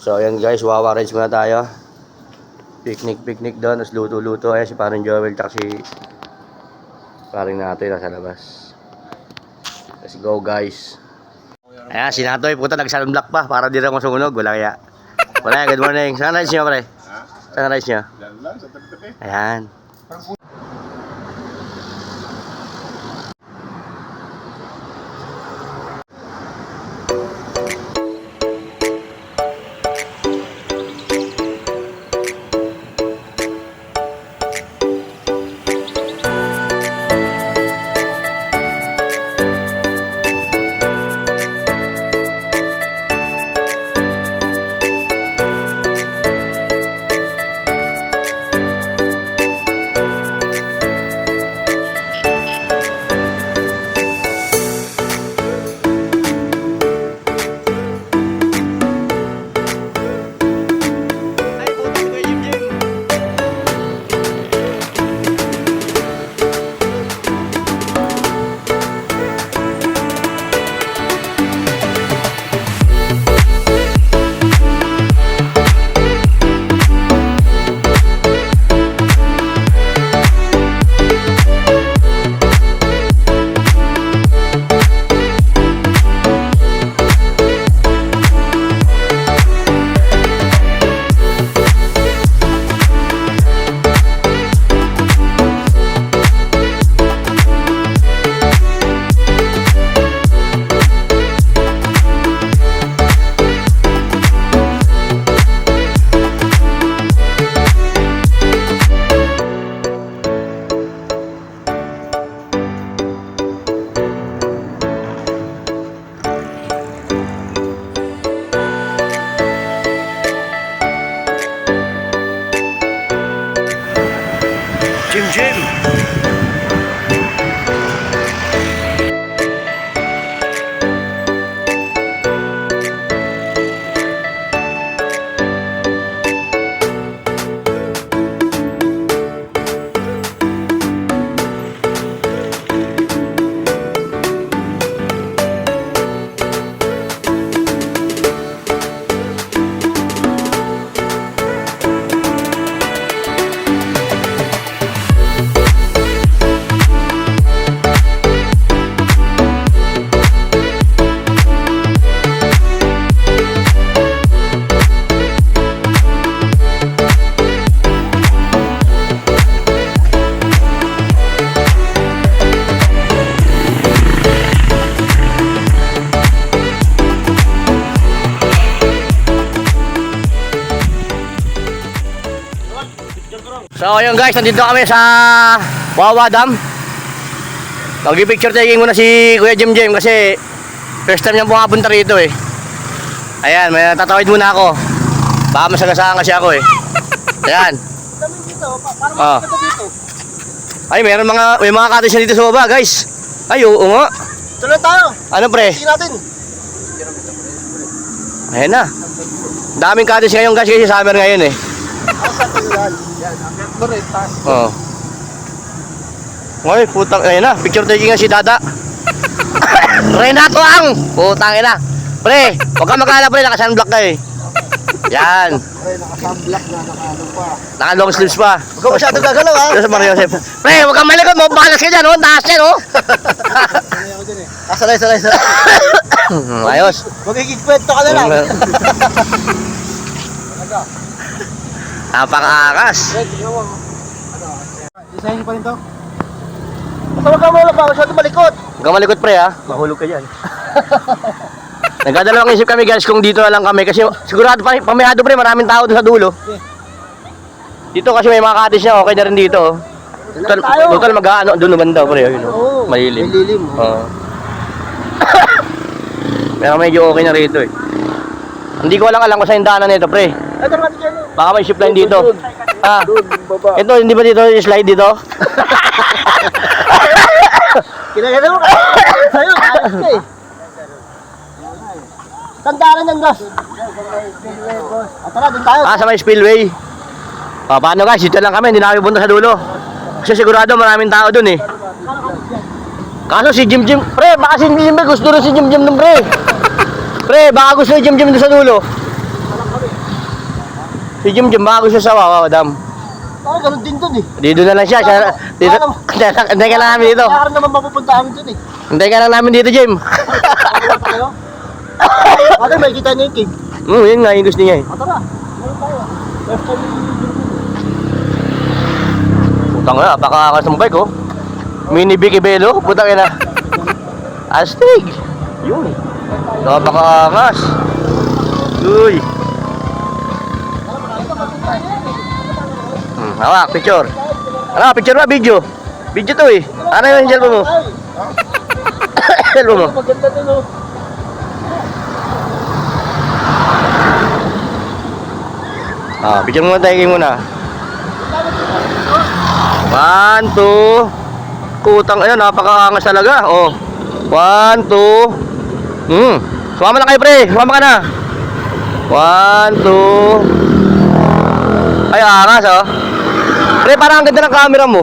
So ayan guys, wawa rides muna tayo. Picnic doon, tapos luto-luto. Ayan si parang Joel, tsaka si parang natin nasa labas. Let's go guys. Ayan, si Natoy, puta nag-sunblock pa para di rin masunog. Wala kaya. Wala, good morning. Saan rides nyo, pre? Saan rides nyo? Ayan. Jim. So ayun guys, nandito kami sa Wawa Dam. Mag-picture taking muna si Kuya Jim kasi first time niya pumapunta rito eh. Ayan, may tatawid muna ako. Baka masagasaan kasi ako eh. Ayan. Oh. Ay, may mga cottage na dito sa baba guys. Ay, oo nga. Tuloy tayo. Ano pre? Sige natin. Ayan na. Daming cottage ngayon guys kasi summer ngayon eh. Asa ko yan? Yan, Oo. Ngoy, putang, ayun na, picture taking nga si Dada. Renato ang! Putang ina. Pre, huwag ka mag-alala pre, naka-sunblock ka eh. Yan. Pre, naka-sunblock na, naka-ano pa. Naka-long sleeves pa. Huwag ka masyadong gagalaw ha. Sa Mario Joseph. Pre, huwag kang malikot mo, balas ka dyan, oh. Taas yan, oh. Salay. Ayos. Magkikigkwento ka na lang. Napaka-akas. Design pa rin to. Basta wag ka muna pa, masyadong malikot. Huwag kang malikot pre ha. Mahulog ka dyan. Nagdadalawang isip kami guys kung dito na lang kami kasi sigurado pamihado pre, maraming tao doon sa dulo. Dito kasi may mga cottage na, okay na rin dito. Total mag-aano doon naman daw pre, yun. Malilim. Oo. Pero medyo okay na rito eh. Hindi ko alam kung saan yung daanan nito pre. Baka may ship line dito. Ito hindi ba dito yung slide dito? Kinagano mo ka. Sa'yo, ayos ka eh. Tandaan ng gas. Tara, dun tayo. Sa may spillway. Paano guys, dito lang kami, hindi na kami punta sa dulo. Kasi sigurado maraming tao dun eh. Kaso si Jim, pre, baka si Jim gusto rin si Jim dun pre. Pre, baka gusto ni Jim dun sa dulo. Si Jim bago siya sa Wawa Dam. Parang ganun din dun eh. Dito na lang siya. Dito. Hintay ka lang namin dito. Kaya naman mapupuntahan dun eh. Hintay ka lang namin dito, Jim. Wala pa kayo? Ate, may kita niyo yung cave. Yun nga, yung gusto niya eh. Tara. Meron tayo. First time yung Putang na, napakaangas ng bike oh. Mini Vicky Bello, putang ina. Astig. Yun. Napakaangas. Uy. Hawak, picture. Ano, picture ba? Video. Video to eh. Ano yung cellphone mo? Cellphone mo. maganda din oh. Picture mo tayo muna. 1, 2. Kutang, ayun, napakaangas talaga. 1, 2. Sumama na kayo, pre. Sumama ka na. 1, 2. Ay, angas, oh. Pre, parang ang ganda ng camera mo.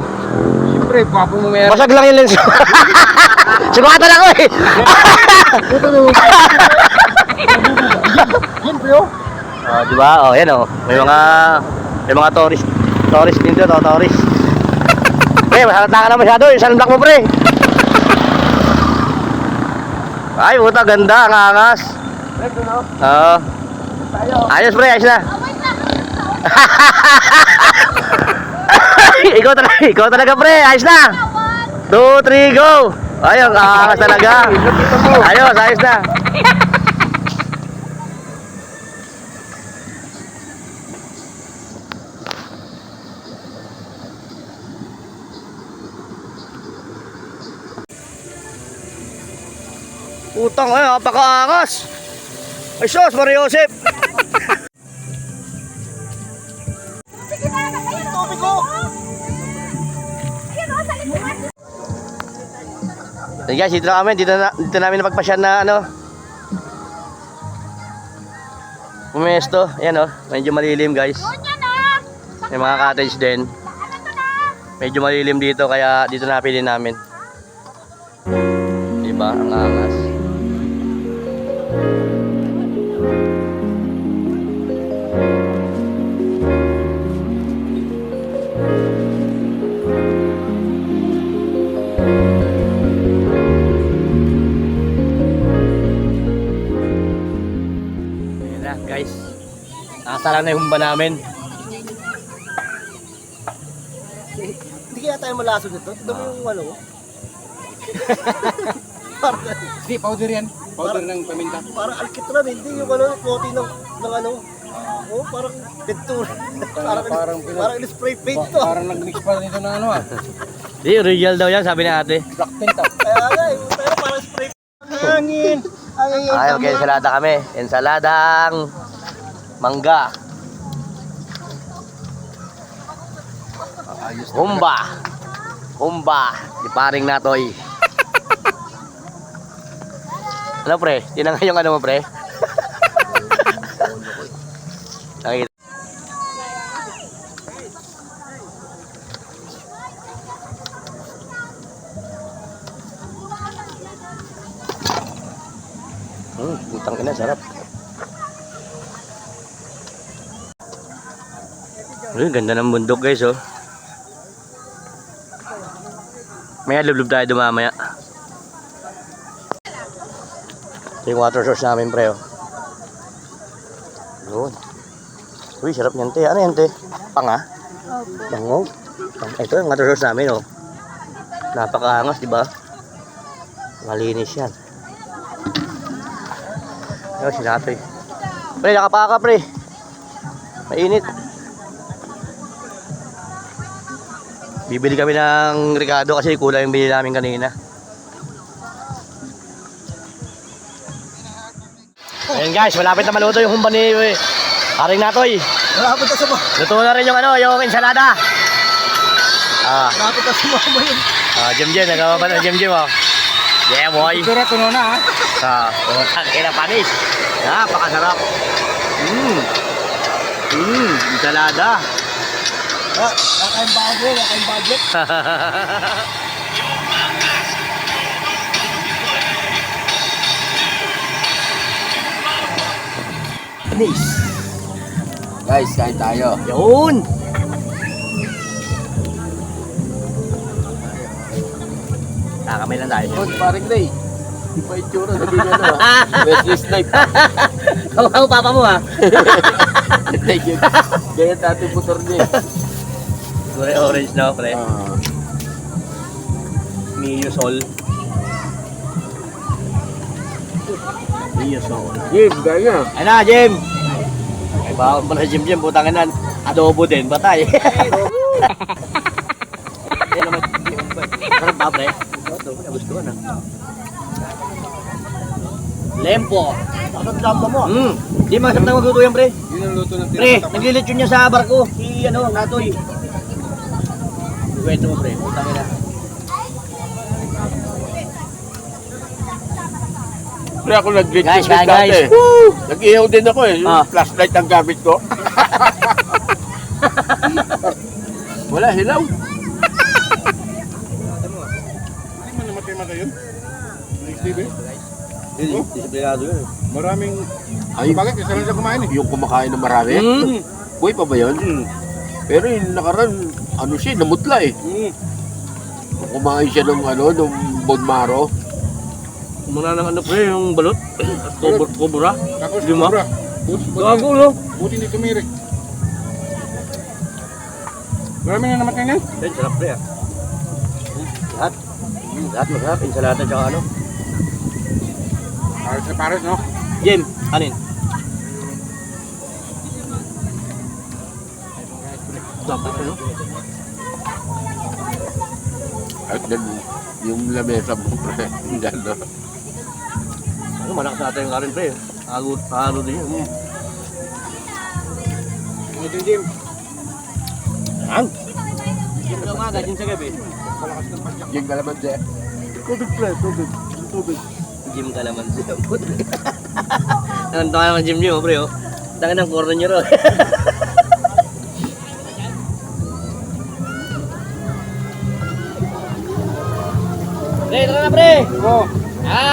Siyempre, papo mo meron. Basag lang yung lens. Sugatan ako eh. Ito na yung... Yan, bro. Diba? Yan oh. May mga tourist din dito, tourist. Pre, masalata ka na masyado. Yung sunblock mo, pre. Ay, puta, ganda, ang angas. Ito na. Ayos, pre, ayos na. ikaw talaga, pre, ayos na. 2, 3, go. Ayun, angas talaga. Ayos na. Putang, ay, napakaangas. Ay, sos, Mario Joseph. Tubig ko. Hey guys, dito na kami. Dito namin napagpasyan na ano. Pumesto. Ayan oh. Medyo malilim guys. May mga cottage din. Medyo malilim dito kaya dito napili namin. Diba? Ang angas. Guys, nakasalang na yung humba namin. Hindi kaya tayo malaso dito. Ito mo yung ano. Hindi, powder yan. Powder ng paminta. Parang alkitran, hindi yung ano, coating ng ano. Oh, parang pintura. parang spray paint to. Parang nag-mix pa nito ng ano ah. Di, real daw yan, sabi ni ate. Black paint ah. Kaya nga, pero parang spray paint. Hangin. Ay, okay, ensalada kami. Ensaladang mangga. Humba. Di paring natoy. Ano pre? Tinangay yung ano mo pre? Nakita. Putang ina, sarap. Ay, ganda ng bundok guys oh. May lublob tayo dumamaya. Ito yung water source namin pre oh. Yun. Uy, sarap niyan te. Ano yan te? Panga? Bango. Ito yung water source namin oh. Napakaangas diba? Malinis yan. Ayun, sinatoy. Pre, nakapaka pre. Mainit. Bibili kami ng Ricardo kasi kulang yung bili namin kanina. Ayun guys, malapit na maluto yung humba ni Haring Natoy. Malapit na sa mga. Luto na rin yung ano, yung ensalada. Malapit na sa mga yun. Jim, nagawa pa na Jim oh. Yeah boy. Tura, tuno na ah. Ina panis. Napakasarap. Ensalada. Kakain budget. Guys, kain tayo. Yun! Kakamay lang tayo. Good, paring Ray. Di pa itsura, sabi niya na ha. Restless life. Kawaw papa mo ha. Thank you. Kaya dati motor niya. Kulay orange na pre. Ah. Mio Sol. Mio Sol. Jim, gaya. Ay na, Jim! Ay, bawal mo na Jim, putangin na. Adobo din, batay. Ay, naman. Sarap ba, pre? Gusto ko na. Lempo. Bakit lampo mo? Di masarap na magluto yan, pre. Yun ang luto ng Pre, naglilitsyon niya sa barko. Si, Natoy. Kwento mo, pre. Putangin na. Pre, ako nag-glitch Guys, yung guys. dati. Nag-ihaw din ako eh. Yung Ah. flashlight ang gamit ko. Wala, hilaw. Hindi mo namatay mata yun? Next TV? Disiplinado yun. Maraming... Ay, bakit? Isa lang siya kumain eh. Yung kumakain na marami? Buhay pa ba yun? Pero yung nakaraan, ano siya, namutla eh. Kumain siya ng ng bone marrow. Muna ng pre, yung balot. Kubura. Tapos Di ba? kubra. Gago, no? Buti hindi tumirik. Marami na namatay na. Yan, sarap pre ah. Lahat. Lahat masarap. Ensalada tsaka ano. Pares na pares, no? Jim, anin? Dapat ano? At then, yung lamesa mo, pre, dyan, no? Ano, malakas natin yung karin pre. Halo din yun. Ito, Jim. Yan. Jim sa umaga, Jim sa gabi. Yung kalamansi. Tubig pre, tubig. Jim ka naman siya. Ang tanga naman Jim nyo pre oh. Tanga ng corner nyo ro. Pre, tara na pre! Oo.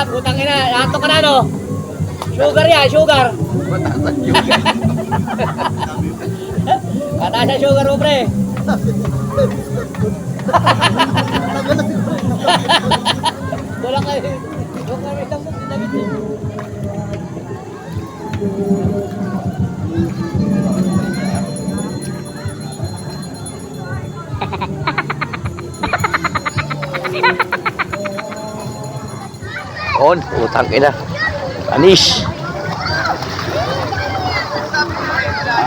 Putang ina, ato ka na no? Sugar yan, sugar! Pataas ang sugar mo pre! Wala kayo. Huwag kami isang pagdinamit eh. On, utang ina. Anis.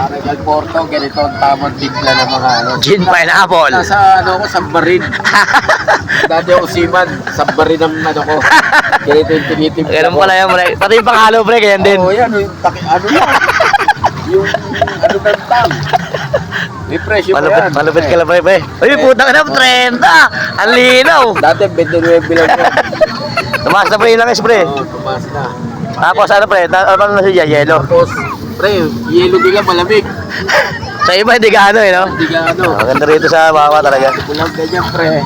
Regal Porto, ganito ang tamang timpla ng mga Gin pineapple. Nasa ako, submarine. Dati ako seaman, submarine ang ko. Ganito yung tinitimpla Ganun pala yan, pre. Pati yung panghalo, pre, ganyan din. Oo, yan, yung yan. Yung ng tang. May presyo pa yan. Malupit ka lang, pre. Uy, putang ina, 30. Ang linaw. Dati 29 lang yan. Tumaas na pre lang, pre. Oo, tumaas na. Tapos ano, pre? Ano na siya, yelo. Tapos, pre, yelo nila malamig. Sa iba, hindi ka ano, eh, no? Hindi ka Ang ganda rito sa Wawa talaga. Kulang ganyan, pre.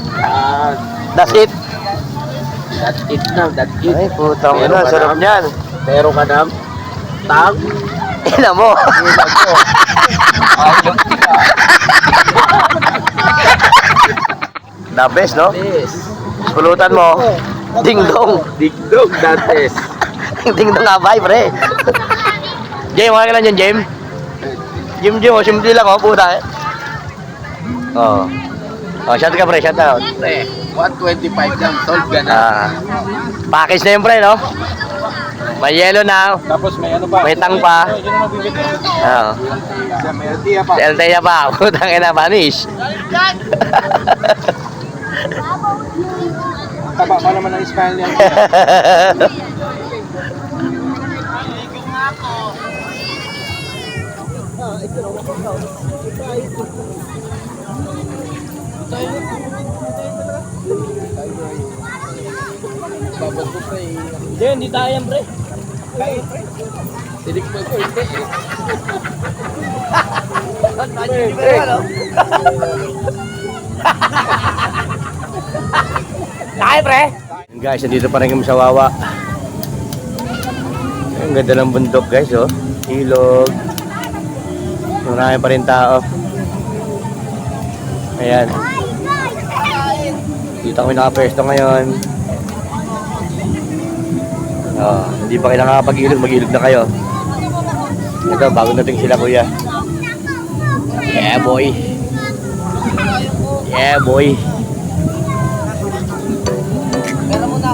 That's it. That's it now, that's it. Ay, putang Meron ina, ka sarap na? niyan. Pero ka na, tang, Ina mo. The best, no? yes. Pulutan mo. Ding dong. Digdog, Dantes. Ding dong nga, bye, pre. Jim, mga ka lang dyan, Jim. Jim, simple lang, oh, puta. Oh. Oh, shout ka, pre, shout out. Pre, 125 lang, sold ka na. Package na yun, pre, no? May yellow na, Tapos may ano pa? may tang pa. Yun ang mabibigay. Oh. May altia pa. Delta pa, putang ina, Spanish. Taba pa naman ang Spanish niya. Hindi, hindi tayo yan, pre. Tinikman ko, hindi. Tayo, pre. Guys, nandito pa rin kami sa Wawa. Ang ganda ng bundok, guys, oh. Ilog. Marami pa rin tao. Ayan. Dito kami nakapesto ngayon. Hindi pa kayo nakakapag-ilog, mag-ilog na kayo. Ito, bagong dating sila kuya. Yeah boy. Yeah boy. Kaya muna